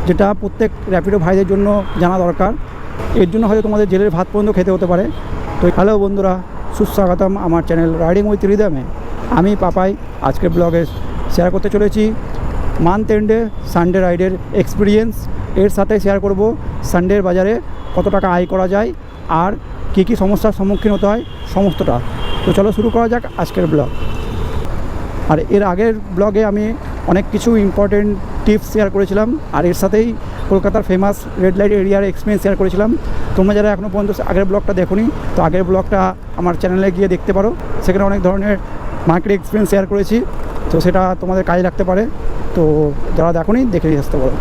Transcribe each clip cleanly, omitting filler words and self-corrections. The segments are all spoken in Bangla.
যেটা প্রত্যেক র্যাপিডো ভাইদের জন্য জানা দরকার। এর জন্য হয়তো তোমাদের জেলের ভাত পর্যন্ত খেতে হতে পারে। তো হ্যালো বন্ধুরা, সুস্বাগতম আমার চ্যানেল রাইডিং উইথ রিদমে। আমি পাপাই আজকের ব্লগে শেয়ার করতে চলেছি মান্থ এন্ডে সানডে রাইডের এক্সপিরিয়েন্স। এর সাথে শেয়ার করব সানডের বাজারে কত টাকা আয় করা যায় আর কী কী সমস্যার সম্মুখীন হতে হয় সমস্তটা। তো চলো শুরু করা যাক আজকের ব্লগ। আর এর আগের ব্লগে আমি অনেক কিছু ইম্পর্টেন্ট টিপস শেয়ার করেছিলাম, আর এর সাথেই কলকাতার ফেমাস রেড লাইট এরিয়ার এক্সপিরিয়েন্স শেয়ার করেছিলাম। তোমরা যারা এখনও পর্যন্ত আগের ব্লগটা দেখোনি, তো আগের ব্লগটা আমার চ্যানেলে গিয়ে দেখতে পারো। সেখানে অনেক ধরনের মার্কেট এক্সপিরিয়েন্স শেয়ার করেছি, তো সেটা তোমাদের কাজে লাগতে পারে। তো যারা দেখোনি দেখে নিয়ে আসতে পারো।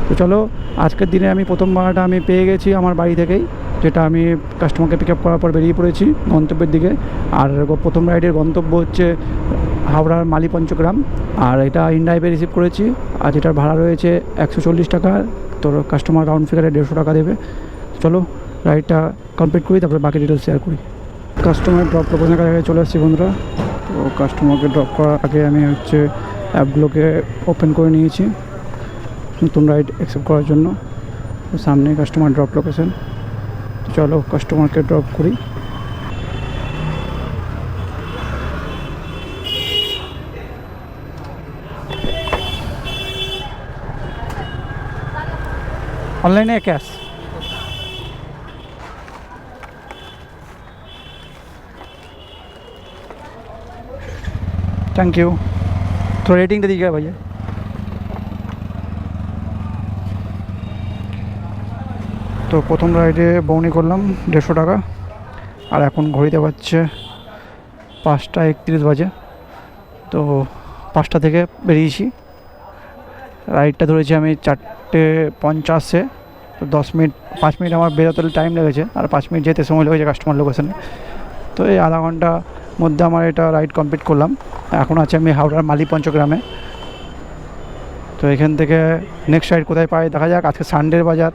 তো চলো, আজকের দিনে আমি প্রথম ভাড়াটা আমি পেয়ে গেছি আমার বাড়ি থেকেই, যেটা আমি কাস্টমারকে পিক আপ করার পর বেরিয়ে পড়েছি গন্তব্যের দিকে। আর প্রথম রাইডের গন্তব্য হচ্ছে হাওড়ার মালিপঞ্চগ্রাম, আর এটা ইনড্রাইভে রিসিভ করেছি। আর যেটার ভাড়া রয়েছে 140 টাকা, তো কাস্টমার রাউন্ড ফিগারে 150 টাকা দেবে। চলো রাইডটা কমপ্লিট করি, তারপরে বাকি ডিটেলস শেয়ার করি। কাস্টমার ড্রপ লোকেশনের কাছে চলে আসছি বন্ধুরা। তো কাস্টমারকে ড্রপ করার আগে আমি অ্যাপগুলোকে ওপেন করে নিয়েছি নতুন রাইড অ্যাকসেপ্ট করার জন্য। তো সামনে কাস্টমার ড্রপ লোকেশন। চলো কাস্টমারকে ড্রপ করি। ऑनलाइन है कैश? Thank you. तो रेटिंग दे दीजिएगा भैया। তো প্রথম রাইডে বউনি করলাম 150 টাকা। আর এখন ঘড়িতে বাজছে 5টা 31 বাজে। তো 5টা থেকে বেরিয়েছি। রাইডটা ধরেছি আমি 4টে 50-এ। তো 5 মিনিট আমার বেরোতে টাইম লেগেছে, আর 5 মিনিট যেতে সময় লেগেছে কাস্টমার লোকেশনে। তো এই আধা ঘন্টার মধ্যে আমার এটা রাইড কমপ্লিট করলাম। এখন আছে আমি হাওড়ার মালিপঞ্চগ্রামে। তো এখান থেকে নেক্সট রাইড কোথায় পাই দেখা যাক। আজকে সানডের বাজার,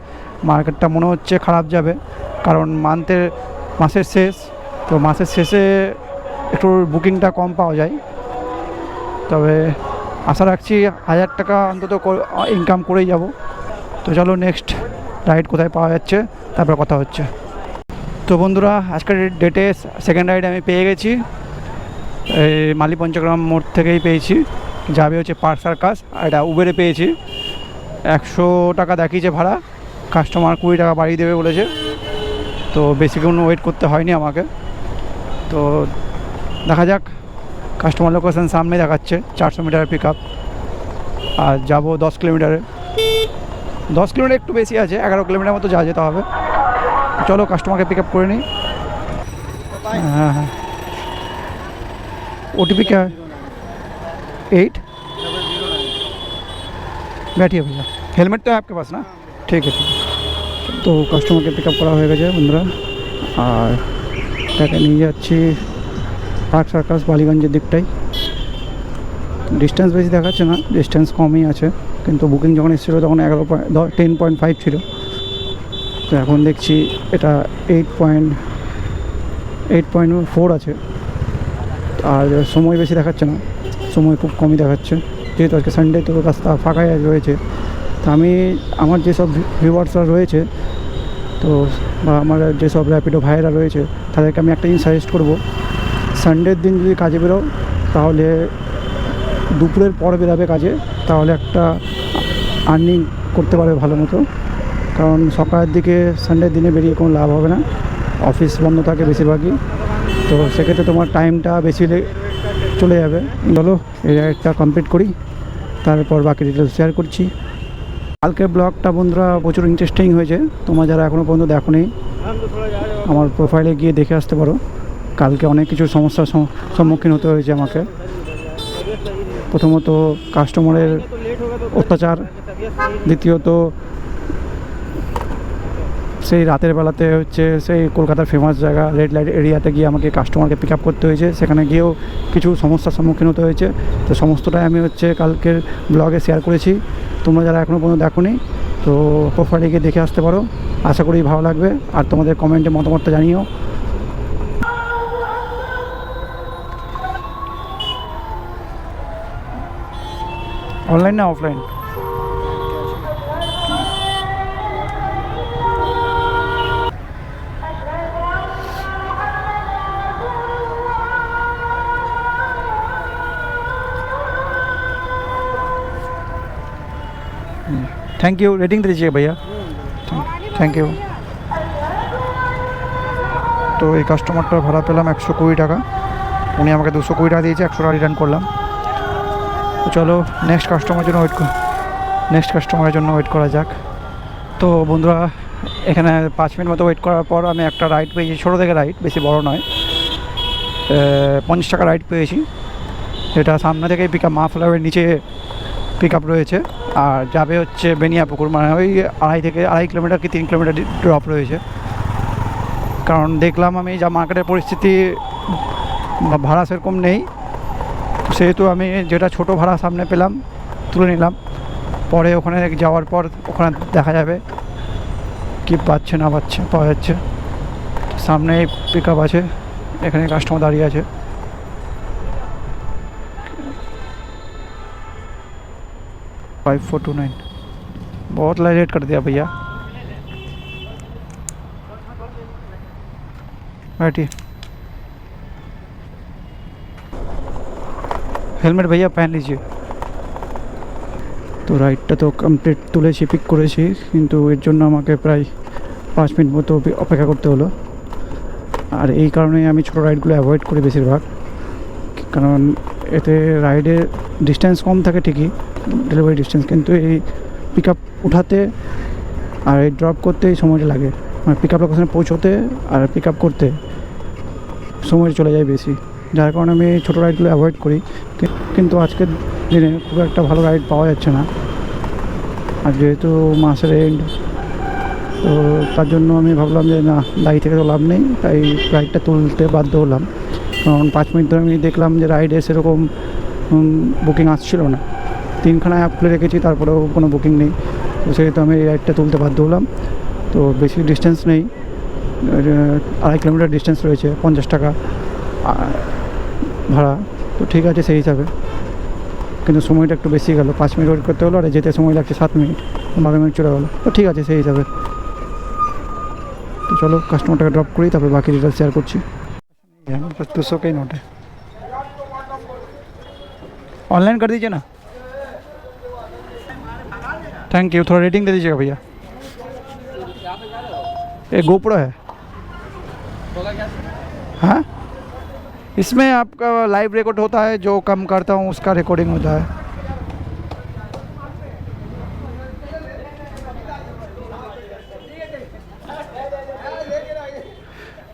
মার্কেটটা মনে হচ্ছে খারাপ যাবে, কারণ মাসের শেষ। তো মাসের শেষে একটু বুকিংটা কম পাওয়া যায়। তবে আশা রাখছি 1000 টাকা অন্তত ইনকাম করেই যাব। তো চলো নেক্সট রাইড কোথায় পাওয়া যাচ্ছে তারপর কথা হচ্ছে। তো বন্ধুরা, আজকের ডেটে সেকেন্ড রাইড আমি পেয়ে গেছি। এই মালিপঞ্চগ্রাম মোড় থেকেই পেয়েছি, যাবে হচ্ছে পার্ক সার্কাস। আর এটা উবেরে পেয়েছি। 100 টাকা দেখিয়েছে ভাড়া, কাস্টমার 20 টাকা বাড়িয়ে দেবে বলেছে। তো বেশিক্ষণ ওয়েট করতে হয়নি আমাকে। তো দেখা যাক, কাস্টমার লোকেশন সামনে দেখাচ্ছে 400 মিটারের পিক আপ। আর যাবো 10 কিলোমিটারে। 10 কিলোমিটার একটু বেশি আছে, 11 কিলোমিটার মতো যা যেতে হবে। চলো কাস্টমারকে পিক আপ করে নিই। हाँ हाँ, OTP क्या है? 8। बैठिए भैया, हेलमेट तो है आपके पास ना? ठीक है ठीक है। তো কাস্টমারকে পিক আপ করা হয়ে গেছে বন্ধুরা। আর তাকে নিয়ে যাচ্ছি পার্ক সার্কাস বালিগঞ্জের দিকটাই। ডিস্টেন্স বেশি দেখাচ্ছে না, ডিস্টেন্স কমই আছে, কিন্তু বুকিং যখন এসেছিলো তখন 10.5 ছিল। তো এখন দেখছি এটা 8.4 আছে। আর সময় বেশি দেখাচ্ছে না, সময় খুব কমই দেখাচ্ছে, যেহেতু আজকে সানডে তো রাস্তা ফাঁকাই রয়েছে। তো আমি আমার যেসব ভিউয়ার্সরা রয়েছে, তো বা আমার যেসব র্যাপিডো ভাইয়েরা রয়েছে, তাদেরকে আমি একটা জিনিস সাজেস্ট করবো। সানডের দিন যদি কাজে বেরো, তাহলে দুপুরের পর বেরাবে কাজে, তাহলে একটা আর্নিং করতে পারবে ভালো মতো। কারণ সকালের দিকে সানডের দিনে বেরিয়ে কোনো লাভ হবে না, অফিস বন্ধ থাকে বেশিরভাগই। তো সেক্ষেত্রে তোমার টাইমটা বেশি চলে যাবে। চলো এই রাইডটা কমপ্লিট করি, তারপর বাকি ডিটেলস শেয়ার করছি। কালকের ব্লগটা বন্ধুরা প্রচুর ইন্টারেস্টিং হয়েছে। তোমরা যারা এখনও পর্যন্ত দেখোনি, আমার প্রোফাইলে গিয়ে দেখে আসতে পারো। কালকে অনেক কিছু সমস্যার সম্মুখীন হতে হয়েছে আমাকে। প্রথমত কাস্টমারের অত্যাচার, দ্বিতীয়ত সেই রাতের বেলাতে সেই কলকাতার ফেমাস জায়গা রেড লাইট এরিয়াতে গিয়ে আমাকে কাস্টমারকে পিক আপ করতে হয়েছে। সেখানে গিয়েও কিছু সমস্যার সম্মুখীন হতে হয়েছে। তো সমস্তটাই আমি কালকের ব্লগে শেয়ার করেছি। তোমরা যারা এখনও পর্যন্ত দেখোনি, তো প্রোফাইলে গিয়ে দেখে আসতে পারো। আশা করি ভালো লাগবে। আর তোমাদের কমেন্টে মতামতটা জানিও। ऑनलाइन ना ऑफलाइन? थैंक यू, रेटिंग दे दीजिए भैया। Thank you. তো এই কাস্টমারটার ভাড়া পেলাম 120 টাকা, উনি আমাকে 220 টাকা দিয়েছে, 100 টাকা রিটার্ন করলাম। তো চলো নেক্সট কাস্টমারের জন্য ওয়েট করা যাক। তো বন্ধুরা এখানে 5 মিনিট মতো ওয়েট করার পর আমি একটা রাইড পেয়েছি, ছোটো থেকে রাইড, বেশি বড় নয়, 50 টাকা রাইড পেয়েছি। এটা সামনে থেকে মা ফ্লাইওভারের নিচে পিক আপ রয়েছে, আর যাবে হচ্ছে বেনিয়াপুকুর, মানে ওই 2.5 কিলোমিটার কি 3 কিলোমিটার ড্রপ রয়েছে। কারণ দেখলাম আমি যা মার্কেটের পরিস্থিতি, ভাড়া সেরকম নেই, সেহেতু আমি যেটা ছোটো ভাড়া সামনে পেলাম তুলে নিলাম। পরে ওখানে যাওয়ার পর ওখানে দেখা যাবে কি পাচ্ছে না পাওয়া যাচ্ছে। সামনে পিক আপ আছে, এখানে কাস্টমার দাঁড়িয়ে আছে। $5429 बहुत रेट कर दिया भैया। बैठिए, हेलमेट भैया पहन लीजिए। তো রাইডটা তো কমপ্লিট তুলেছি, পিক করেছি, কিন্তু এর জন্য আমাকে প্রায় 5 মিনিট মতো অপেক্ষা করতে হলো। আর এই কারণেই আমি ছোটো রাইডগুলো অ্যাভয়েড করি বেশিরভাগ, কারণ এতে রাইডের ডিস্টেন্স কম থাকে ঠিকই, ডেলিভারি ডিস্টেন্স, কিন্তু এই পিক আপ উঠাতে আর এই ড্রপ করতেই সময়টা লাগে, মানে পিক আপ লোকেশনে পৌঁছোতে আর পিক আপ করতে সময় চলে যায় বেশি, যার কারণে আমি ছোটো রাইডগুলো অ্যাভয়েড করি। কিন্তু আজকের দিনে খুব একটা ভালো রাইড পাওয়া যাচ্ছে না, আর যেহেতু মাসের এন্ড, তো তার জন্য আমি ভাবলাম যে না, দাঁড়িয়ে থেকে তো লাভ নেই, তাই রাইডটা তুলতে বাধ্য হলাম। কারণ 5 মিনিট ধরে আমি দেখলাম যে রাইডে সেরকম বুকিং আসছিল না, 3খানা অ্যাপ খুলে রেখেছি, তারপরেও কোনো বুকিং নেই। তো সেহেতু আমি এই রাইডটা তুলতে বাধ্য হলাম। তো বেশি ডিস্টেন্স নেই, 2.5 কিলোমিটার ডিস্টেন্স রয়েছে, 50 টাকা ভাড়া, তো ঠিক আছে সেই হিসাবে। কিন্তু সময়টা একটু বেশি গেল, 5 মিনিট ওয়েট করতে হলো, আর যেতে সময় লাগছে 7 মিনিট, 12 মিনিট চলে গেলো, তো ঠিক আছে সেই হিসাবে। তো চলো কাস্টমারটাকে ড্রপ করি, তারপরে বাকি ডিটেলস শেয়ার করছি। 200 का ही नोट है, ऑनलाइन कर दीजिए ना। थैंक यू, थोड़ा रेटिंग दे दीजिएगा भैया। ये गोप्रो है, हाँ इसमें आपका लाइव रिकॉर्ड होता है, जो कम करता हूँ उसका रिकॉर्डिंग होता है।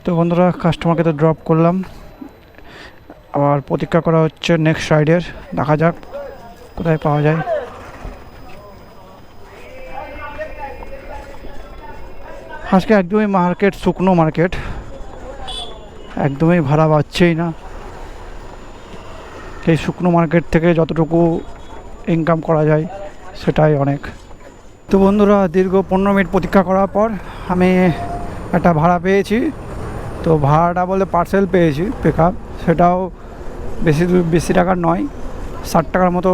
তো বন্ধুরা কাস্টমারকে তো ড্রপ করলাম, আবার প্রতীক্ষা করা হচ্ছে নেক্সট রাইডের, দেখা যাক কোথায় পাওয়া যায়। আজকে একদমই মার্কেট শুকনো মার্কেট, একদমই ভাড়া পাচ্ছেই না। এই শুকনো মার্কেট থেকে যতটুকু ইনকাম করা যায় সেটাই অনেক। তো বন্ধুরা দীর্ঘ 15 মিনিট প্রতীক্ষা করার পর আমি একটা ভাড়া পেয়েছি। তো ভাড়াটা বলে পার্সেল পেয়েছি পিক আপ, সেটাও বেশি টাকার নয়, 60 টাকার মতো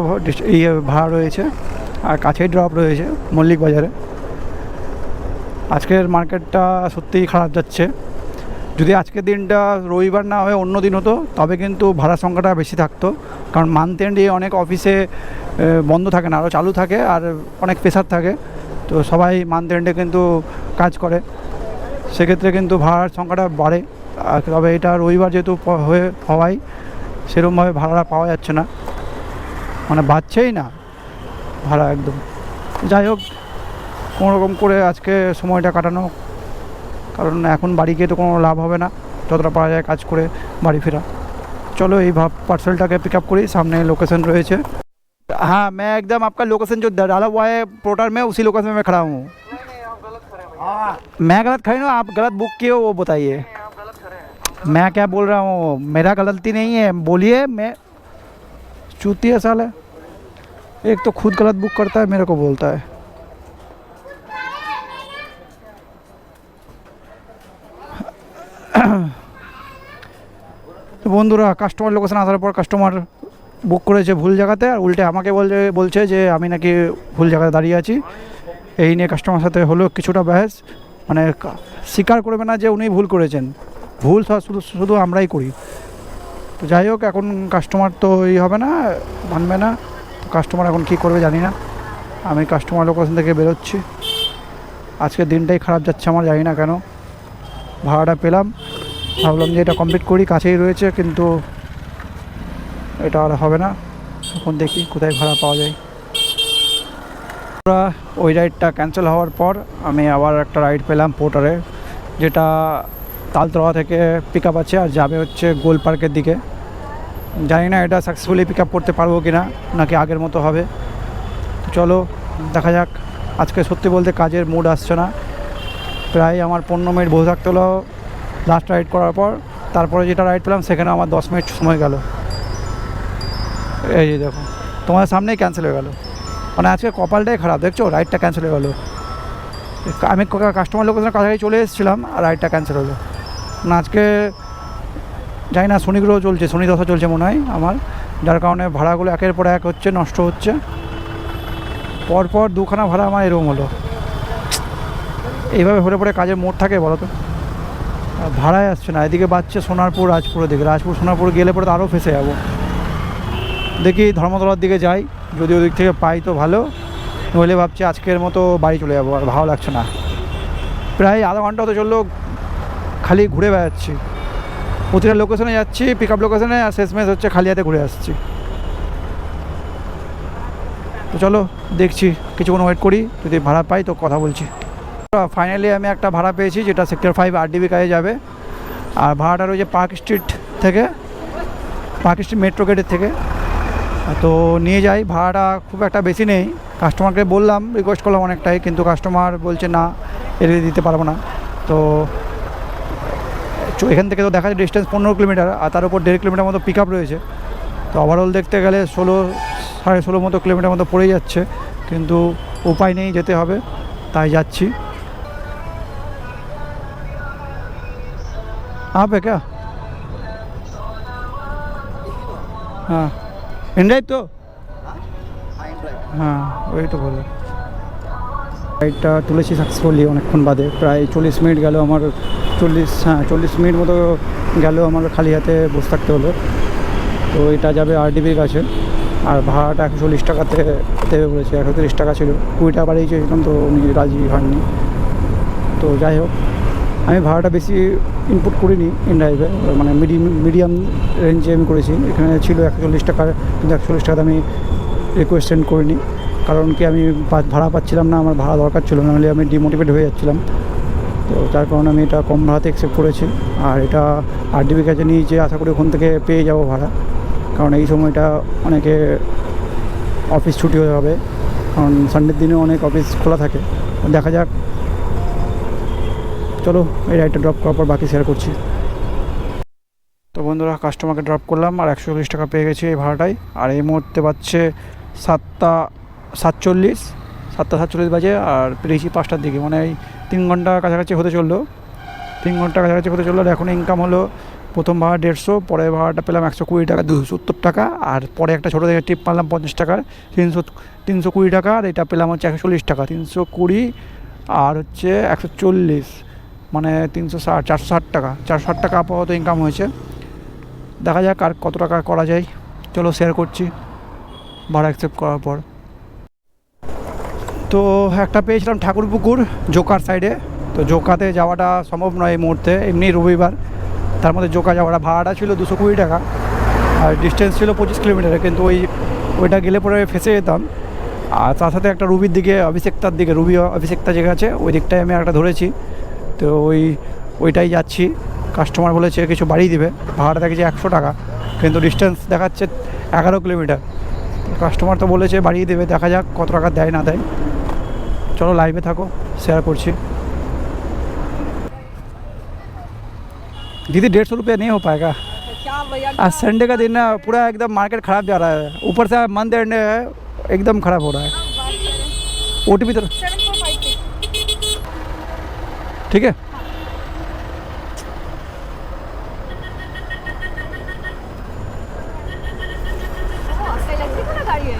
ভাড়া রয়েছে, আর কাছেই ড্রপ রয়েছে মল্লিক বাজারে। আজকের মার্কেটটা সত্যিই খারাপ যাচ্ছে। যদি আজকের দিনটা রবিবার না হয়ে অন্য দিন হতো তবে কিন্তু ভাড়া সংখ্যাটা বেশি থাকতো, কারণ মান্থ এন্ডে অনেক অফিসে বন্ধ থাকে না, আরও চালু থাকে, আর অনেক প্রেশার থাকে, তো সবাই মান্থ এন্ডে কিন্তু কাজ করে, সেক্ষেত্রে কিন্তু ভাড়ার সংখ্যাটা বাড়ে। তবে এটা রবিবার যেহেতু হওয়ায় সেরকমভাবে ভাড়া পাওয়া যাচ্ছে না, মানে বাড়ছেই না ভাড়া একদম। যাই হোক, কোনোরকম করে আজকে সময়টা কাটানো, কারণ এখন বাড়ি গিয়ে তো কোনো লাভ হবে না, যতটা পারা যায় কাজ করে বাড়ি ফেরা। चलो ये पार्सलटा के पिकअप करी, सामने लोकेशन रही है। हाँ मैं एकदम आपका लोकेशन जो डाला हुआ है पोर्टल में उसी लोकेशन में मैं खड़ा हूँ। मैं गलत खड़ी हूँ, आप गलत बुक किए हो वो बताइए। मैं क्या बोल रहा हूँ, मेरा गलती नहीं है, बोलिए। मैं चूतिया साल है, एक तो खुद गलत बुक करता है, मेरे को बोलता है। তো বন্ধুরা কাস্টমার লোকেশন আসার পর কাস্টমার বুক করেছে ভুল জায়গাতে, আর উল্টে আমাকে বলছে যে আমি নাকি ভুল জায়গায় দাঁড়িয়ে আছি। এই নিয়ে কাস্টমার সাথে হলো কিছুটা বহস, মানে স্বীকার করবে না যে উনি ভুল করেছেন, ভুল শুধু আমরাই করি। তো যাই হোক, এখন কাস্টমার তো এই হবে না, মানবে না, তো কাস্টমার এখন কী করবে জানি না। আমি কাস্টমার লোকেশন থেকে বেরোচ্ছি। আজকে দিনটাই খারাপ যাচ্ছে আমার, জানি না কেন। ভাড়াটা পেলাম, ভাবলাম যে এটা কমপ্লিট করি, কাছেই রয়েছে, কিন্তু এটা আর হবে না। এখন দেখি কোথায় ভাড়া পাওয়া যায়। ওই রাইডটা ক্যান্সেল হওয়ার পর আমি আবার একটা রাইড পেলাম পোর্টারে, যেটা তালতলা থেকে পিক আপ আছে আর যাবে হচ্ছে গোল পার্কের দিকে। জানি না এটা সাকসেসফুলি পিক আপ করতে পারবো কি না, নাকি আগের মতো হবে। চলো দেখা যাক। আজকে সত্যি বলতে কাজের মুড আসছে না। প্রায় আমার 15 মিনিট বসে থাকতে হলো লাস্ট রাইড করার পর। তারপরে যেটা রাইড পেলাম সেখানে আমার 10 মিনিট সময় গেল। এই যে দেখো, তোমার সামনেই ক্যান্সেল হয়ে গেল। মানে আজকে কপালটাই খারাপ, দেখছো, রাইডটা ক্যান্সেল হয়ে গেলো। আমি কাস্টমার লোকেশনের কাছাকাছি চলে এসেছিলাম আর রাইডটা ক্যান্সেল হলো। না আজকে জানি না, শনি গ্রহ চলছে, শনি দশা চলছে মনে হয় আমার, যার কারণে ভাড়াগুলো একের পর এক হচ্ছে, নষ্ট হচ্ছে। পরপর দুখানা ভাড়া আমার এরকম হলো। এইভাবে হলে পরে কাজের মোড় থাকে বলো তো, ভাড়ায় আসছে না। এদিকে বাচ্চা সোনারপুর রাজপুরের দিকে, রাজপুর সোনারপুর গেলে পরে তো আরও ফেসে যাবো। দেখি ধর্মতলার দিকে যাই, যদি ওদিক থেকে পাই তো ভালো, নইলে ভাবছি আজকের মতো বাড়ি চলে যাবো। আর ভালো লাগছে না, প্রায় আধা ঘন্টা হতে চললো খালি ঘুরে বেড়াচ্ছি। প্রতিটা লোকেশনে যাচ্ছি, পিক আপ লোকেশনে, আর শেষমেশ হচ্ছে খালি হাতে ঘুরে আসছি। তো চলো দেখছি, কিছুক্ষণ ওয়েট করি, যদি ভাড়া পাই তো কথা বলছি। ফাইনালি আমি একটা ভাড়া পেয়েছি, যেটা সেক্টর 5 RDB কাজে যাবে। আর ভাড়াটা রয়েছে পার্ক স্ট্রিট থেকে, পার্ক স্ট্রিট মেট্রো গেটের থেকে। তো নিয়ে যাই। ভাড়াটা খুব একটা বেশি নেই। কাস্টমারকে বললাম, রিকোয়েস্ট করলাম অনেকটাই, কিন্তু কাস্টমার বলছে না, এর দিতে পারবো না। তো এখান থেকে তো দেখা যায় ডিস্টেন্স 15 কিলোমিটার, আর তার উপর 1.5 কিলোমিটার মতো পিক আপ রয়েছে। তো ওভারঅল দেখতে গেলে 16-16.5 মতো কিলোমিটার মতো পড়ে যাচ্ছে, কিন্তু উপায় নেই, যেতে হবে, তাই যাচ্ছি। आप है क्या? हाँ ইনড্রাইভ তো, হ্যাঁ ওই তো বললো। রাইডটা তুলেছি সাকসেসফুলি অনেকক্ষণ বাদে, প্রায় 40 মিনিট গেল আমার। 40 মিনিট মতো গেল আমার খালি হাতে বসে থাকতে হলো। তো এটা যাবে RDBর কাছে, আর ভাড়াটা 140 টাকাতে দেবে বলেছে। 130 টাকা ছিল, 20 টাকা বাড়িয়ে চেয়েছিলাম, তো উনি রাজি হয়নি। তো যাই হোক, আমি ভাড়াটা বেশি ইনপুট করিনি ইনড্রাইভে, মানে মিডিয়াম রেঞ্জে আমি করেছি। এখানে ছিল 140 টাকার, কিন্তু 140 টাকাতে আমি রিকোয়েস্ট সেন্ড করিনি। কারণ কি, আমি ভাড়া পাচ্ছিলাম না, আমার ভাড়া দরকার ছিল, নাহলে আমি ডিমোটিভেট হয়ে যাচ্ছিলাম। তো তার কারণে আমি এটা কম ভাড়াতে অ্যাকসেপ্ট করেছি। আর এটা RDBর কাছে নিয়েছে, আশা করি ওখান থেকে পেয়ে যাব ভাড়া। কারণ এই সময়টা অনেকে অফিস ছুটি হয়ে যাবে, কারণ সানডের দিনে অনেক অফিস খোলা থাকে। দেখা যাক, চলো এই রাইডটা ড্রপ করার পর বাকি শেয়ার করছি। তো বন্ধুরা, কাস্টমারকে ড্রপ করলাম আর 140 টাকা পেয়ে গেছি এই ভাড়াটাই। আর এই মুহূর্তে বাজছে 7:47 বাজে, আর পেরেছি 5টার দিকে, মানে এই 3 ঘন্টা কাছাকাছি হতে চললো। 3 ঘন্টা কাছাকাছি হতে চললো। আর এখন ইনকাম হলো, প্রথম ভাড়া 150, পরে ভাড়াটা পেলাম 120 টাকা, 270 টাকা। আর পরে একটা ছোটো থেকে টিপ পারলাম 50 টাকার, 320 টাকা। আর এটা পেলাম হচ্ছে 140 টাকা, 320 আর হচ্ছে 140, মানে 360, 460 টাকা। 460 টাকা আপাতত ইনকাম হয়েছে। দেখা যাক আর কত টাকা করা যায়। চলো শেয়ার করছি ভাড়া অ্যাকসেপ্ট করার পর। তো একটা পেয়েছিলাম ঠাকুরপুকুর জোকার সাইডে। তো জোকাতে যাওয়াটা সম্ভব নয় এই মুহূর্তে, এমনি রবিবার, তার মধ্যে জোকা যাওয়াটা ভাড়াটা ছিল 220 টাকা, আর ডিস্টেন্স ছিল 25 কিলোমিটার, কিন্তু ওইটা গেলে পরে ফেসে যেতাম। আর তার সাথে একটা রুবির দিকে, অভিষেকতার দিকে, রুবি অভিষেকতা যেটা আছে ওই দিকটায় আমি একটা ধরেছি। তো ওইটাই যাচ্ছি। কাস্টমার বলেছে কিছু বাড়িয়ে দিবে, ভাড়াটা দেখেছি 100 টাকা, কিন্তু ডিস্টেন্স দেখাচ্ছে 11 কিলোমিটার। কাস্টমার তো বলেছে বাড়িয়ে দেবে, দেখা যাক কত টাকা দেয় না দেয়। চলো লাইভে থাকো, শেয়ার করছি। दीदी 150 रुपये नहीं हो पाएगा? आज संडे का दिन है, पूरा एकदम मार्केट ख़राब जा रहा है, ऊपर से मंथ एंड है, एकदम ख़राब हो रहा है। OTP तो ठीक है।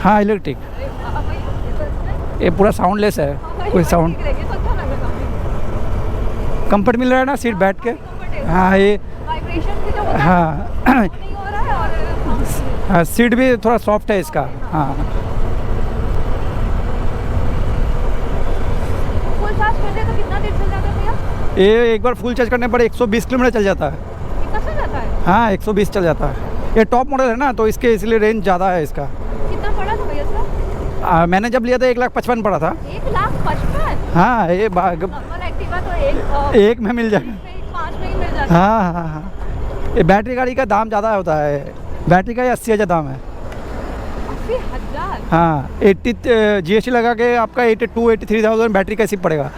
हाँ इलेक्ट्रिक, ये पूरा साउंडलेस है, कोई साउंड। कंफर्ट मिल रहा है ना सीट बैठ के? हाँ ये हाँ हाँ सीट भी थोड़ा सॉफ्ट है इसका। हाँ देर चल जाता है भैया? ये एक बार फुल चार्ज करने पर 120 किलोमीटर चल जाता है। इतना चल जाता है? हाँ 120 चल जाता है। ये टॉप मॉडल है ना, तो इसके इसलिए रेंज ज़्यादा है इसका। कितना पड़ा था भैया इसका? मैंने जब लिया था 1,55,000 पड़ा था। 1,55,000? हाँ ये नॉर्मल एक्टिवा तो एक में मिल जाएगा। 5 में ही मिल जाता है। हाँ हाँ हाँ, ये बैटरी गाड़ी का दाम ज़्यादा होता है। बैटरी का 80,000 दाम है। 80,000? हाँ 80 GST लगा के आपका 82-83,000 बैटरी का सिर्फ पड़ेगा।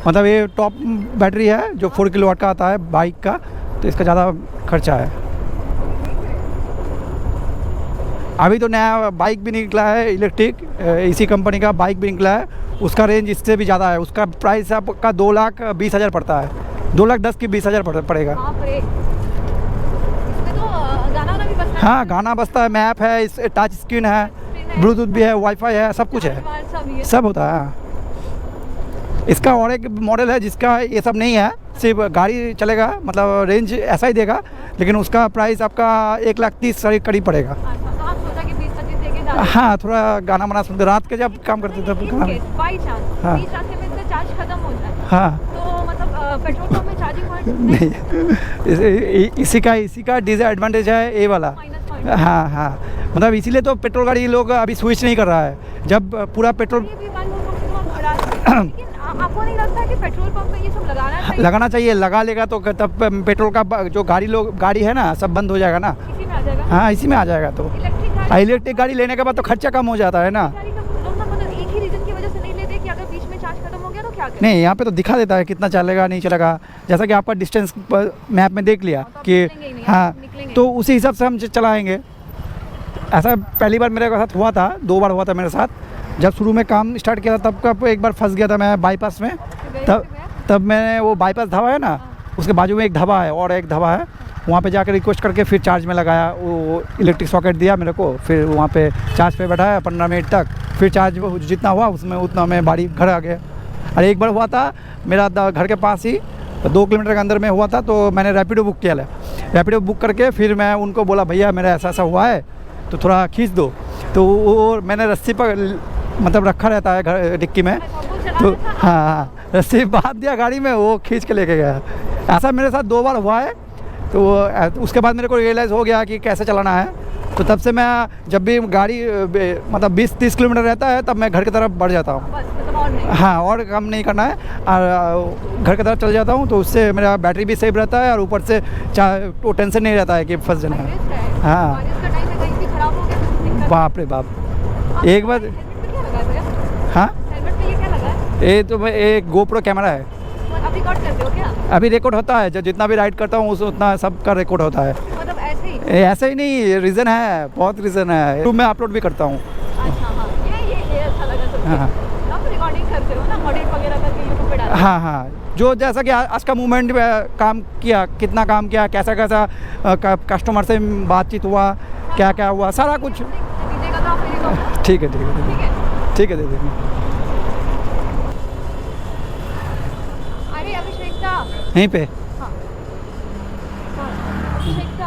मतलब ये टॉप बैटरी है जो 4 किलोवाट का आता है बाइक का, तो इसका ज़्यादा खर्चा है। अभी तो नया बाइक भी निकला है इलेक्ट्रिक, इसी कंपनी का बाइक भी निकला है, उसका रेंज इससे भी ज़्यादा है। उसका प्राइस आपका 2,20,000 पड़ता है। 2,10,000 की 20,000 पड़ेगा। बाप रे। इसमें तो गाना भी बजता है? हाँ गाना बजता है, मैप है, इस टच स्क्रीन है, ब्लूटूथ भी है, वाईफाई है, सब कुछ है, सब होता है। इसका और एक मॉडल है जिसका ये सब नहीं है, सिर्फ गाड़ी चलेगा, मतलब रेंज ऐसा ही देगा, लेकिन उसका प्राइस आपका 1,30,000 करीब पड़ेगा। अच्छा, तो आप सोचा कि 20-25 देके जा। हाँ थोड़ा गाना बना सुनते रात के जब काम करते तब गाना। बाई चांस हाँ। 20 रास्ते में इसका चार्ज खत्म हो जाए, हाँ तो मतलब पेट्रोल पंप में चार्जिंग पॉइंट नहीं, इसी का डिसएडवांटेज है ये वाला। Minus point. हाँ हाँ, मतलब इसीलिए तो पेट्रोल गाड़ी लोग अभी स्विच नहीं कर रहा है। जब पूरा पेट्रोल ये भी मान लो कम से कम लेकिन आपको नहीं लगता कि पेट्रोल पंप में ये सब लगाना चाहिए? लगा लेगा तो तब पेट्रोल का जो गाड़ी है ना, सब बंद हो जाएगा ना। इसी में आ जाएगा। हाँ इसी में आ जाएगा। तो इलेक्ट्रिक गाड़ी लेने के बाद तो खर्चा कम हो जाता है ना। गाड़ी का लोग ना मतलब एक ही रीजन की वजह से नहीं लेते कि अगर बीच में चार्ज खत्म हो गया तो क्या करें? नहीं, यहाँ पे तो दिखा देता है कितना चलेगा नहीं चलेगा, जैसा कि आपका डिस्टेंस मैप में देख लिया तो कि निकलेंगे ही नहीं, हाँ, आप निकलेंगे। तो उसी हिसाब से हम चलाएँगे। ऐसा पहली बार मेरे साथ हुआ था, 2 बार हुआ था मेरे साथ। जब शुरू में काम स्टार्ट किया था तब का एक बार फंस गया था मैं बाईपास में। तब मैंने वो बाईपास ढाबा है ना, उसके बाजू में एक ढाबा है और एक ढाबा है, वहाँ पे जाकर रिक्वेस्ट करके फिर चार्ज में लगाया। वो इलेक्ट्रिक सॉकेट दिया मेरे को, फिर वहाँ पे चार्ज पे बैठाया 15 मिनट तक, फिर चार्ज जितना हुआ उसमें उतना मैं बाड़ी घर आ गया। और एक बार हुआ था मेरा घर के पास ही 2 किलोमीटर के अंदर में हुआ था, तो मैंने रैपिडो बुक किया। रैपिडो बुक करके फिर मैं उनको बोला भैया मेरा ऐसा ऐसा हुआ है तो थोड़ा खींच दो। तो वो मैंने रस्सी पर मतलब रखा रहता है घर डिक्की में, तो हाँ रस्सी बांध दिया गाड़ी में, वो खींच के लेके गया। ऐसा मेरे साथ 2 बार हुआ है। तो उसके बाद मेरे को रियलाइज़ हो गया कि कैसे चलाना है। तो तब से मैं जब भी गाड़ी मतलब 20-30 किलोमीटर रहता है तब मैं घर की तरफ बढ़ जाता हूँ। हाँ, और काम नहीं करना है, और घर की तरफ चल जाता हूँ, तो उससे मेरा बैटरी भी सेफ रहता है और ऊपर से तो टेंशन नहीं रहता है कि फंस जाना है। हाँ बाप रे बाप, एक बार। हाँ ये तो मैं एक गोप्रो कैमरा है। अभी रिकॉर्ड करते हो क्या? अभी रिकॉर्ड होता है, जब जितना भी राइड करता हूँ उतना सबका रिकॉर्ड होता है। मतलब ऐसे ही? ऐसे ही नहीं, रीज़न है, बहुत रीज़न है। यूट्यूब में अपलोड भी करता हूँ। अच्छा हाँ, ये अच्छा लगा सुन के। हाँ आप रिकॉर्डिंग करते हो ना, मॉडल वगैरह करके यूट्यूब पे डालते हो? हाँ हाँ, जो जैसा कि आज का मूवमेंट काम किया, कितना काम किया, कैसा कैसा कस्टमर से बातचीत हुआ, क्या क्या हुआ, सारा कुछ। दीजिएगा तो आप मेरे को? ठीक है ठीक है ठीक है ठीक है, दे देंगे। अरे अभिषेकता यहीं पे हाँ अभिषेकता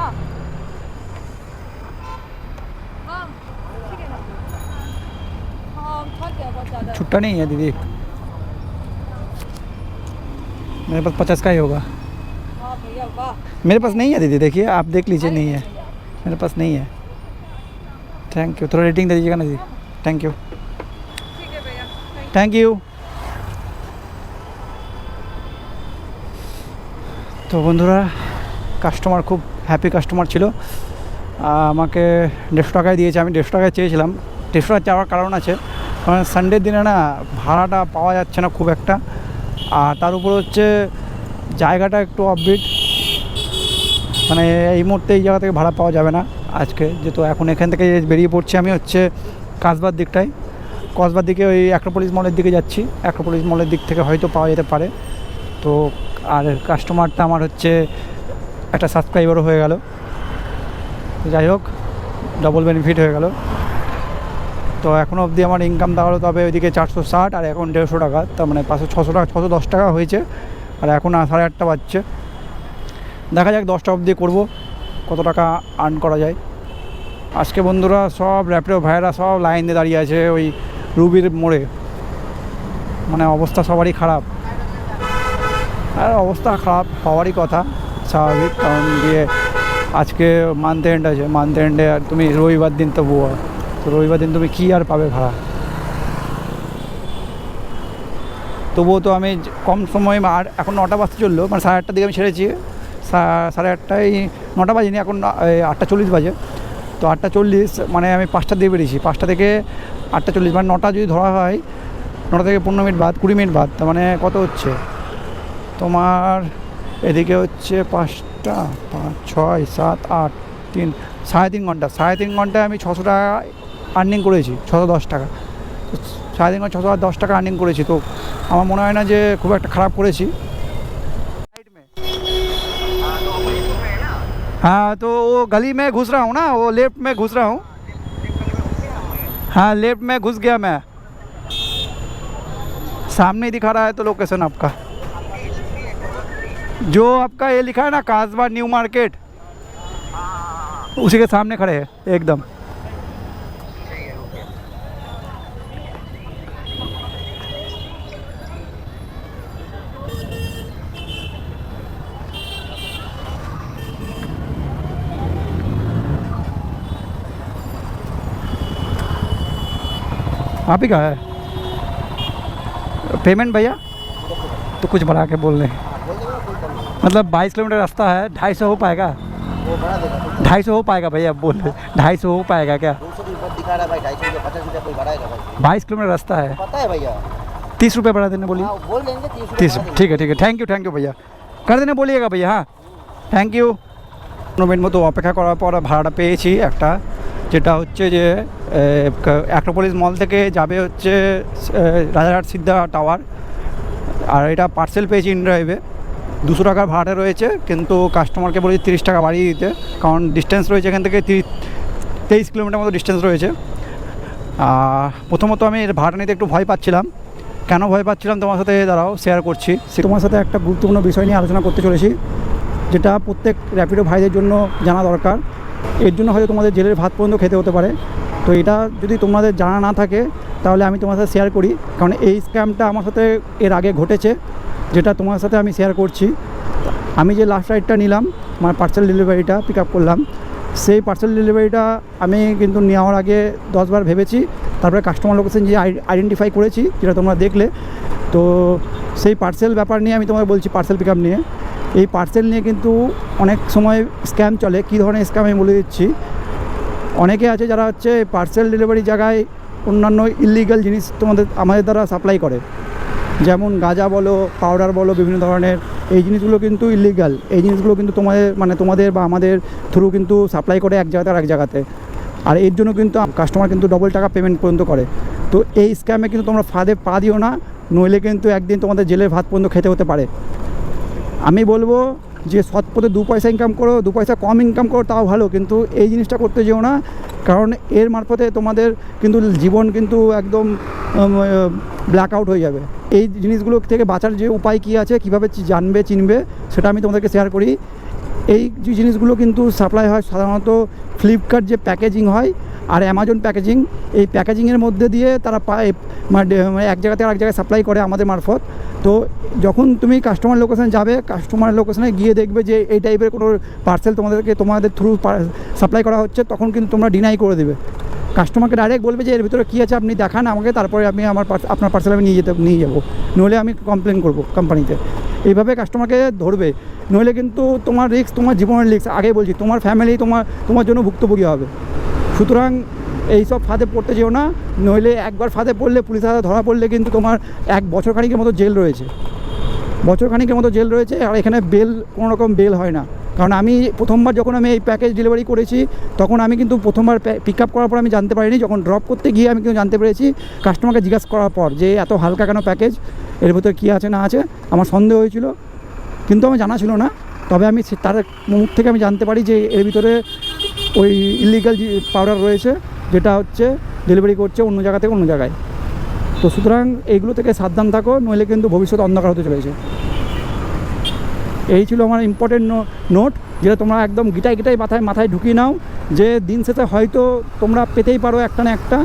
हाँ ठीक है ना। हाँ थक गया बहुत ज़्यादा। छुट्टा नहीं है दीदी, मेरे पास 50 का ही होगा। हाँ भैया वाह। मेरे पास नहीं है दीदी, देखिए आप देख लीजिए, नहीं है मेरे पास, नहीं है। थैंक यू, थोड़ा रेटिंग दे दीजिएगा ना दीदी। Thank you. ठीक है भैया, থ্যাংক ইউ। তো বন্ধুরা, কাস্টমার খুব হ্যাপি কাস্টমার ছিল, আমাকে 150 টাকায় দিয়েছে। আমি 150 টাকায় চেয়েছিলাম। 150 টাকা চাওয়ার কারণ আছে, কারণ সানডের দিনে না ভাড়াটা পাওয়া যাচ্ছে না খুব একটা, আর তার উপর হচ্ছে জায়গাটা একটু অফবিট, মানে এই মুহূর্তে এই জায়গা থেকে ভাড়া পাওয়া যাবে না আজকে, যেহেতু এখন এখান থেকে বেরিয়ে পড়ছি আমি হচ্ছে কাসবার দিকটায়, কসবার দিকে ওই অ্যাক্রোপলিস মলের দিকে যাচ্ছি। অ্যাক্রোপলিস মলের দিক থেকে হয়তো পাওয়া যেতে পারে। তো আর কাস্টমারটা আমার হচ্ছে একটা সাবস্ক্রাইবারও হয়ে গেল, যাই হোক ডবল বেনিফিট হয়ে গেল। তো এখনও অবধি আমার ইনকাম দাঁড়ালো তবে ওইদিকে 460 আর এখন 150 টাকা, তার মানে 500-600 টাকা, 610 টাকা হয়েছে। আর এখন 8:30 বাজছে, দেখা যাক 10টা অবধি করবো, কত টাকা আর্ন করা যায়। আজকে বন্ধুরা সব র্যাপিডো ভাইয়েরা সব লাইন দিয়ে দাঁড়িয়ে আছে ওই রুবির মোড়ে, মানে অবস্থা সবারই খারাপ। আর অবস্থা খারাপ হওয়ারই কথা, স্বাভাবিক, কারণ দিয়ে আজকে মান্থ এন্ড আছে, মান্থ এন্ডে আর তুমি রবিবার দিন তবুও, তো রবিবার দিন তুমি কী আর পাবে ভাড়া। তবুও তো আমি কম সময়, আর এখন 9টা বাজতে চললো, মানে 8:30 দিকে আমি ছেড়েছি, 8:30, 9টা বাজেনি, এখন 8:40 বাজে। তো 8:40 মানে আমি 5টা দিয়ে বেরিয়েছি, 5টা থেকে 8:40, মানে 9টা যদি ধরা হয়, 9টা থেকে 15 মিনিট বাদ, 20 মিনিট বাদ, তার মানে কত হচ্ছে তোমার, এদিকে হচ্ছে 5টা, 5, 6, 7, 8, 3, 3.5 ঘন্টা, 3.5 ঘন্টায় আমি 600 টাকা আর্নিং করেছি, 610 টাকা। 3.5 ঘন্টা 610 টাকা আর্নিং করেছি, তো আমার মনে হয় না যে খুব একটা খারাপ করেছি। हाँ तो वो गली में घुस रहा हूँ ना, वो लेफ्ट में घुस रहा हूँ, हाँ लेफ्ट में घुस गया मैं, सामने ही दिखा रहा है तो लोकेशन आपका, जो आपका ये लिखा है ना कासबा न्यू मार्केट, उसी के सामने खड़े हैं एकदम। आप ही का है पेमेंट भैया? तो कुछ बढ़ा के बोल रहे हैं, मतलब 22 किलोमीटर रास्ता है, 250 हो पाएगा? 250 हो पाएगा भैया, बोल रहे 250 हो पाएगा क्या? 200 भी ऊपर दिखा रहा है भाई, 250 रुपये 50 रुपये कोई बढ़ाएगा भाई? 22 किलोमीटर रास्ता है, पता है भैया, 30 रुपये बढ़ा देने बोलिए। हाँ बोल देंगे 30 रुपये 30, बढ़ा देंगे। ठीक है थैंक यू भैया, कर देने बोलिएगा भैया, हाँ থ্যাংক ইউ। 15 মিনিট মতো অপেক্ষা করার পর ভাড়াটা পেয়েছি একটা, যেটা হচ্ছে যে অ্যাক্রোপলিস মল থেকে যাবে হচ্ছে রাজারহাট সিদ্ধা টাওয়ার, আর এটা পার্সেল পেয়েছি ইন ড্রাইভে, 200 টাকার ভাড়াটা রয়েছে, কিন্তু কাস্টমারকে বলেছি 30 টাকা বাড়িয়ে দিতে, কারণ ডিস্টেন্স রয়েছে এখান থেকে 23 কিলোমিটার মতো ডিস্টেন্স রয়েছে। প্রথমত আমি এর ভাড়াটা নিতে একটু ভয় পাচ্ছিলাম, কেন ভয় পাচ্ছিলাম তোমার সাথে দাঁড়াও শেয়ার করছি। তোমার সাথে একটা গুরুত্বপূর্ণ বিষয় নিয়ে আলোচনা করতে চলেছি, যেটা প্রত্যেক র্যাপিডো ভাইদের জন্য জানা দরকার, এর জন্য হয়তো তোমাদের জেলের ভাত পর্যন্ত খেতে হতে পারে। তো এটা যদি তোমাদের জানা না থাকে তাহলে আমি তোমার সাথে শেয়ার করি, কারণ এই স্ক্যামটা আমার সাথে এর আগে ঘটেছে, যেটা তোমার সাথে আমি শেয়ার করছি। আমি যে লাস্ট রাইডটা নিলাম, মানে পার্সেল ডেলিভারিটা পিক আপ করলাম, সেই পার্সেল ডেলিভারিটা আমি কিন্তু নেওয়ার আগে 10 বার ভেবেছি, তারপরে কাস্টমার লোকেশন যে আইডেন্টিফাই করেছি, যেটা তোমরা দেখলে। তো সেই পার্সেল ব্যাপার নিয়ে আমি তোমাকে বলছি, পার্সেল পিক আপ নিয়ে, এই পার্সেল নিয়ে কিন্তু অনেক সময় স্ক্যাম চলে। কী ধরনের স্ক্যাম আমি বলে দিচ্ছি। অনেকে আছে যারা হচ্ছে পার্সেল ডেলিভারি জায়গায় অন্যান্য ইলিগাল জিনিস আমাদের দ্বারা সাপ্লাই করে, যেমন গাঁজা বলো, পাউডার বলো, বিভিন্ন ধরনের এই জিনিসগুলো কিন্তু ইলিগাল। এই জিনিসগুলো কিন্তু তোমাদের বা আমাদের থ্রু কিন্তু সাপ্লাই করে এক জায়গাতে আর এক জায়গাতে, আর এর জন্য কিন্তু কাস্টমার কিন্তু ডবল টাকা পেমেন্ট পর্যন্ত করে। তো এই স্ক্যামে কিন্তু তোমরা ফাঁদে পা দিও না, নইলে কিন্তু একদিন তোমাদের জেলের ভাত পর্যন্ত খেতে হতে পারে। আমি বলবো যে সৎ পথে 2 পয়সা ইনকাম করো, 2 পয়সা কম ইনকাম করো তাও ভালো, কিন্তু এই জিনিসটা করতে যেও না, কারণ এর মারফতে তোমাদের কিন্তু জীবন কিন্তু একদম ব্ল্যাক আউট হয়ে যাবে। এই জিনিসগুলো থেকে বাঁচার যে উপায় কী আছে, কীভাবে জানবে চিনবে, সেটা আমি তোমাদেরকে শেয়ার করি। এই যে জিনিসগুলো কিন্তু সাপ্লাই হয় সাধারণত ফ্লিপকার্ট যে প্যাকেজিং হয় আর অ্যামাজন প্যাকেজিং, এই প্যাকেজিংয়ের মধ্যে দিয়ে তারা মানে এক জায়গাতে আরেক জায়গায় সাপ্লাই করে আমাদের মারফত। তো যখন তুমি কাস্টমার লোকেশানে যাবে, কাস্টমার লোকেশানে গিয়ে দেখবে যে এই টাইপের কোনো পার্সেল তোমাদের থ্রু সাপ্লাই করা হচ্ছে, তখন কিন্তু তোমরা ডিনাই করে দেবে। কাস্টমারকে ডাইরেক্ট বলবে যে এর ভিতরে কী আছে আপনি দেখান আমাকে, তারপরে আমি আপনার পার্সেল আমি নিয়ে যাবো, নইলে আমি কমপ্লেন করবো কোম্পানিতে। এইভাবে কাস্টমারকে ধরবে, নইলে কিন্তু তোমার রিস্ক, তোমার জীবনের রিস্ক। আগে বলছি, তোমার ফ্যামিলি তোমার জন্য ভুক্তভোগী হবে। সুতরাং এইসব ফাঁদে পড়তে যেও না, নইলে একবার ফাঁদে পড়লে, পুলিশের হাতে ধরা পড়লে কিন্তু তোমার 1 বছর খানিকের মতো জেল রয়েছে, আর এখানে কোনো রকম বেল হয় না। কারণ আমি প্রথমবার যখন আমি এই প্যাকেজ ডেলিভারি করেছি, তখন আমি কিন্তু প্রথমবার পিক আপ করার পর আমি জানতে পারিনি, যখন ড্রপ করতে গিয়ে আমি কিন্তু জানতে পেরেছি কাস্টমারকে জিজ্ঞাসা করার পর যে এত হালকা কেন প্যাকেজ, এর ভিতরে কী আছে না আছে। আমার সন্দেহ হয়েছিল, কিন্তু আমার জানা ছিল না। তবে আমি তার মুখ থেকে আমি জানতে পারি যে এর ভিতরে ওই ইলিগাল পাউডার রয়েছে, যেটা হচ্ছে ডেলিভারি করছে অন্য জায়গা থেকে অন্য জায়গায়। তো সুতরাং এইগুলো থেকে সাবধান থাকো, নইলে কিন্তু ভবিষ্যৎ অন্ধকার হতে চলেছে। এই ছিল আমার ইম্পর্টেন্ট নোট, যেটা তোমরা একদম গিটাই মাথায় ঢুকিয়ে নাও, যে দিন শেষে হয়তো তোমরা পেতেই পারো একটা না একটা।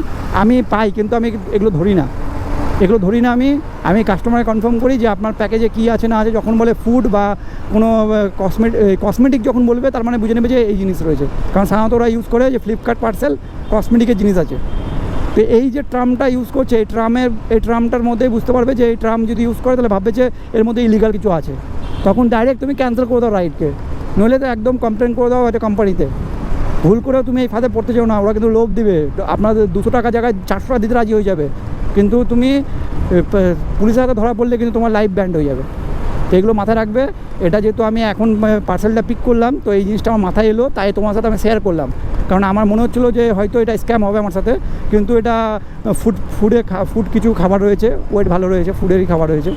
আমি পাই, কিন্তু আমি এগুলো ধরি না। এগুলো ধরি না আমি কাস্টমারে কনফার্ম করি যে আপনার প্যাকেজে কী আছে না আছে। যখন বলে ফুড বা কোনো কসমেটিক যখন বলবে তার মানে বুঝে নেবে যে এই জিনিস রয়েছে, কারণ সাধারণত ওরা ইউজ করে যে ফ্লিপকার্ট পার্সেল কসমেটিকের জিনিস আছে। তো এই যে ট্রামটা ইউজ করছে এই ট্রামটার মধ্যেই বুঝতে পারবে যে এই ট্রাম যদি ইউজ করে তাহলে ভাববে যে এর মধ্যে ইলিগাল কিছু আছে, তখন ডাইরেক্ট তুমি ক্যান্সেল করে দাও রাইডকে, নইলে তো একদম কমপ্লেন করে দাও একটা কোম্পানিতে। ভুল করেও তুমি এই ফাঁদে পড়তে চাও না, ওরা কিন্তু লোভ দিবে, আপনাদের 200 টাকা জায়গায় 400 টাকা দিতে রাজি হয়ে যাবে, কিন্তু তুমি পুলিশের হাতে ধরা পড়লে কিন্তু তোমার লাইফ ব্যান্ড হয়ে যাবে। তো এগুলো মাথায় রাখবে। এটা যেহেতু আমি এখন পার্সেলটা পিক করলাম, তো এই জিনিসটা আমার মাথায় এলো, তাই তোমার সাথে আমি শেয়ার করলাম। কারণ আমার মনে হচ্ছিলো যে হয়তো এটা স্ক্যাম হবে আমার সাথে, কিন্তু এটা ফুড কিছু খাবার রয়েছে, ওয়েট ভালো রয়েছে, ফুডেরই খাবার রয়েছে,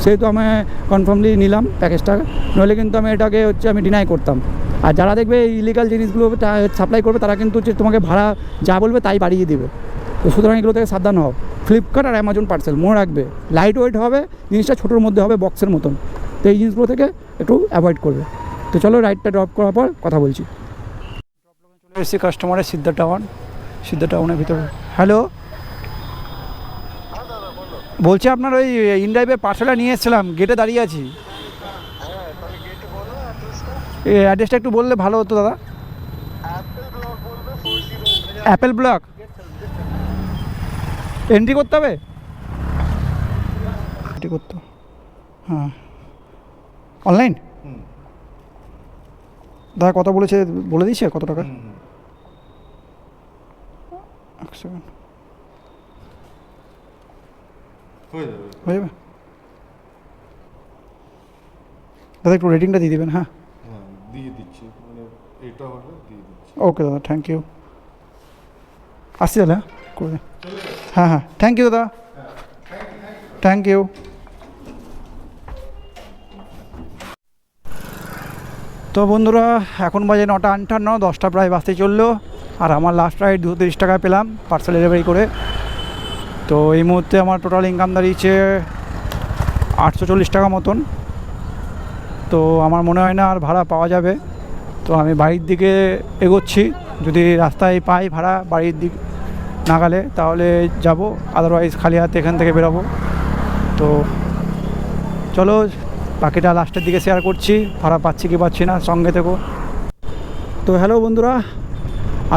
সেহেতু আমি কনফার্মলি নিলাম প্যাকেজটা, নইলে কিন্তু আমি এটাকে আমি ডিনাই করতাম। আর যারা দেখবে এই ইলিগাল জিনিসগুলো সাপ্লাই করবে তারা কিন্তু হচ্ছে তোমাকে ভাড়া যা বলবে তাই বাড়িয়ে দেবে। তো সুতরাং এগুলো থেকে সাবধান হও। ফ্লিপকার্ট আর অ্যামাজন পার্সেল মনে রাখবে লাইট ওয়েট হবে, জিনিসটা ছোটোর মধ্যে হবে, বক্সের মতন। তো এই জিনিসগুলো থেকে একটু অ্যাভয়েড করবে। তো চলো রাইডটা ড্রপ করার পর কথা বলছি। চলে এসেছি কাস্টমারের সিদ্ধা টাউনের ভিতরে। হ্যালো, বলছি আপনার ওই ইনড্রাইভে পার্সেলটা নিয়ে এসেছিলাম, গেটে দাঁড়িয়ে আছি। এই অ্যাড্রেসটা একটু বললে ভালো হতো দাদা। অ্যাপেল ব্লক এন্ট্রি করতে হবে, এন্ট্রি করতে হবে, হ্যাঁ অনলাইন। দাদা কত বলেছে বলে দিয়েছে কত টাকা? এক সেকেন্ড, হয়ে যাবে দাদা, একটু রেটিংটা দিয়ে দেবেন। হ্যাঁ দিয়ে দিচ্ছি, মানে এটা হলে দিয়ে দিচ্ছি। ওকে দাদা, থ্যাংক ইউ। আসছি দাদা, করে দিন। হ্যাঁ হ্যাঁ, থ্যাংক ইউ দাদা, থ্যাংক ইউ। তো বন্ধুরা এখন বাজে 9:58, 10টা প্রায় বাজতে চললো। আর আমার লাস্ট রাইড 230 টাকা পেলাম পার্সেল ডেলিভারি করে। তো এই মুহূর্তে আমার টোটাল ইনকাম দাঁড়িয়েছে 840 টাকা মতন। তো আমার মনে হয় না আর ভাড়া পাওয়া যাবে, তো আমি বাড়ির দিকে এগোচ্ছি। যদি রাস্তায় পাই ভাড়া বাড়ির দিক নাগালে তাহলে যাব, আদারওয়াইজ খালি হাতে এখান থেকে বেরোবো। তো চলো বাকিটা লাস্টের দিকে শেয়ার করছি, ভাড়া পাচ্ছি কি পাচ্ছি না, সঙ্গে থেকো। তো হ্যালো বন্ধুরা,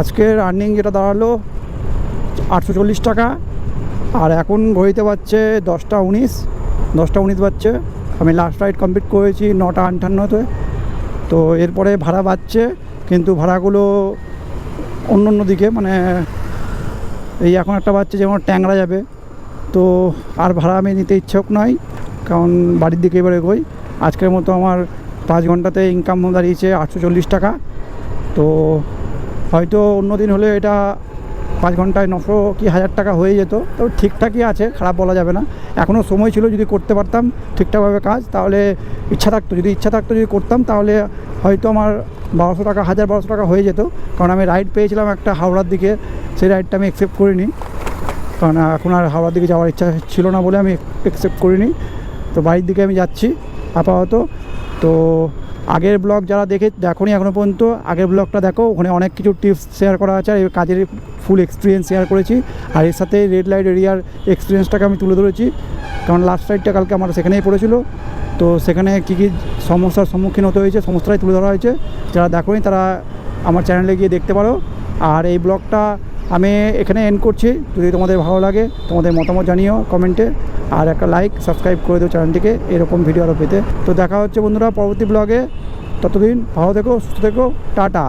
আজকের আর্নিং যেটা দাঁড়ালো 840 টাকা। আর এখন ঘড়িতে পাচ্ছে 10টা 19 বাজছে। আমি লাস্ট রাইড কমপ্লিট করেছি 9:58-তে। তো এরপরে ভাড়া বাড়ছে, কিন্তু ভাড়াগুলো অন্য দিকে, মানে এই এখন একটা বাচ্চা যেমন ট্যাংরা যাবে, তো আর ভাড়া আমি নিতে ইচ্ছুক নয়, কারণ বাড়ির দিকে এবার এগোই। আজকের মতো আমার 5 ঘন্টাতে ইনকাম দাঁড়িয়েছে 840 টাকা। তো হয়তো অন্য দিন হলে এটা 5 ঘন্টায় 900 কি 1000 টাকা হয়ে যেত। তো ঠিকঠাকই আছে, খারাপ বলা যাবে না। এখনও সময় ছিল, যদি করতে পারতাম ঠিকঠাকভাবে কাজ, তাহলে যদি ইচ্ছা থাকতো যদি করতাম, তাহলে হয়তো আমার 1200 টাকা 1200 টাকা হয়ে যেত। কারণ আমি রাইড পেয়েছিলাম একটা হাওড়ার দিকে, সেই রাইডটা আমি অ্যাকসেপ্ট করিনি, কারণ এখন আর হাওড়ার দিকে যাওয়ার ইচ্ছা ছিল না বলে আমি অ্যাকসেপ্ট করিনি। তো বাড়ির দিকে আমি যাচ্ছি আপাতত। তো আগের ব্লগ যারা দেখোনি এখনও পর্যন্ত, আগের ব্লগটা দেখো, ওখানে অনেক কিছু টিপস শেয়ার করা আছে, আর এই কাজের ফুল এক্সপিরিয়েন্স শেয়ার করেছি। আর এর সাথে রেড লাইট এরিয়ার এক্সপিরিয়েন্সটাকে আমি তুলে ধরেছি, কারণ লাস্ট রাইডটা কালকে আমার সেখানেই পড়েছিল। তো সেখানে কী কী সমস্যার সম্মুখীন হতে হয়েছে সমস্তটাই তুলে ধরা হয়েছে। যারা দেখোনি তারা আমার চ্যানেলে গিয়ে দেখতে পারো। আর এই ব্লগটা আমি এখানে এন্ড করছি। যদি তোমাদের ভালো লাগে তোমাদের মতামত জানিও কমেন্টে, আর একটা লাইক সাবস্ক্রাইব করে দিও চ্যানেলটিকে এরকম ভিডিও আরও পেতে। তো দেখা হচ্ছে বন্ধুরা পরবর্তী ব্লগে, ততদিন ভালো থেকো, সুস্থ থেকো, টাটা।